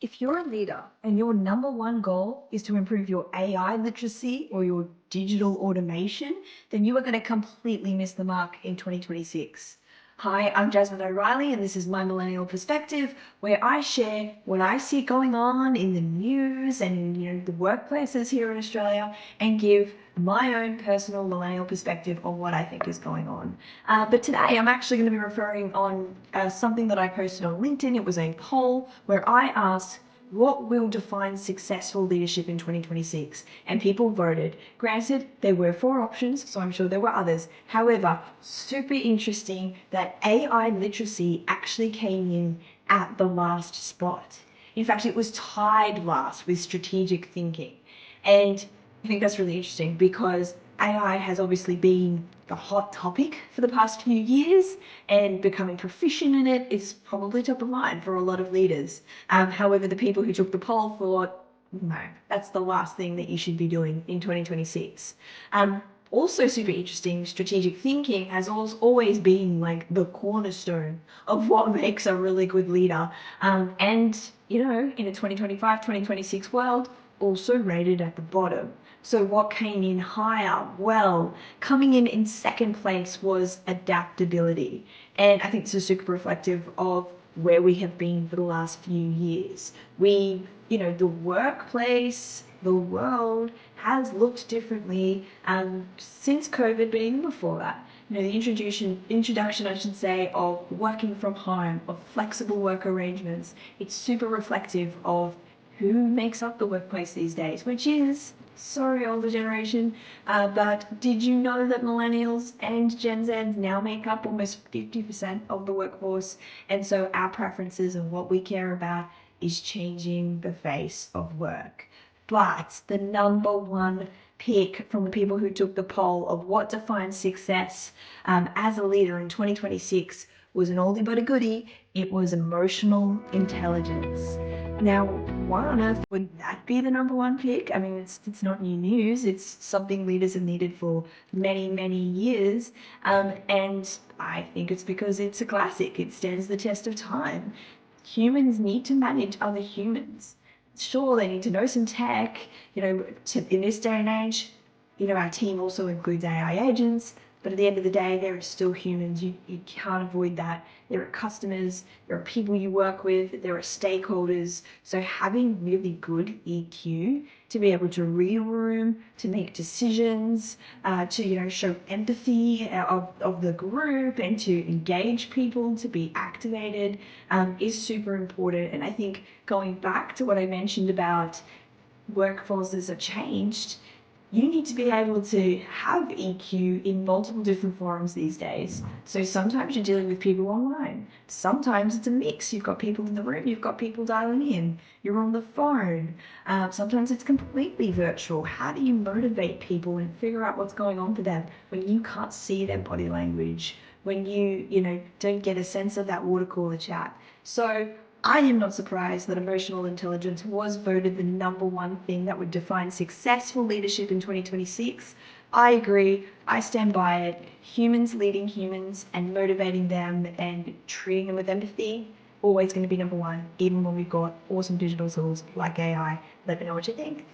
If you're a leader and your number one goal is to improve your AI literacy or your digital automation, then you are going to completely miss the mark in 2026. Hi, I'm Jasmine O'Reilly, and this is my Millennial Perspective, where I share what I see going on in the news and the workplaces here in Australia, and give my own personal Millennial perspective on what I think is going on. But today I'm actually going to be referring on something that I posted on LinkedIn. It was a poll where I asked, what will define successful leadership in 2026? And people voted. Granted, there were 4 options, so I'm sure there were others. However, super interesting that AI literacy actually came in at the last spot. In fact, it was tied last with strategic thinking. And I think that's really interesting because AI has obviously been the hot topic for the past few years, and becoming proficient in it is probably top of mind for a lot of leaders. However, the people who took the poll thought, no, that's the last thing that you should be doing in 2026. Also super interesting, strategic thinking has always been like the cornerstone of what makes a really good leader. And, in a 2025, 2026 world, also rated at the bottom. So what came in higher? Well, coming in second place was adaptability. And I think this is super reflective of where we have been for the last few years. The workplace, the world has looked differently since COVID, but even before that. The introduction, I should say, of working from home, of flexible work arrangements, it's super reflective of who makes up the workplace these days, which is, sorry, older generation, but did you know that Millennials and Gen Z now make up almost 50% of the workforce? And so our preferences and what we care about is changing the face of work. But the number one pick from the people who took the poll of what defines success as a leader in 2026 was an oldie but a goodie. It was emotional intelligence. Now, why on earth would that be the number one pick? I mean, it's not new news. It's something leaders have needed for many, many years. And I think it's because it's a classic. It stands the test of time. Humans need to manage other humans. Sure, they need to know some tech. In this day and age, our team also includes AI agents. But at the end of the day, there are still humans. You can't avoid that. There are customers, there are people you work with, there are stakeholders. So having really good EQ to be able to read a room, to make decisions, to show empathy of the group, and to engage people, to be activated, is super important. And I think going back to what I mentioned about workforces have changed, you need to be able to have EQ in multiple different forms these days. So sometimes you're dealing with people online. Sometimes it's a mix. You've got people in the room, you've got people dialing in, you're on the phone. Sometimes it's completely virtual. How do you motivate people and figure out what's going on for them when you can't see their body language, when you don't get a sense of that water cooler chat? So I am not surprised that emotional intelligence was voted the number one thing that would define successful leadership in 2026. I agree. I stand by it. Humans leading humans and motivating them and treating them with empathy, always going to be number one, even when we've got awesome digital tools like AI. Let me know what you think.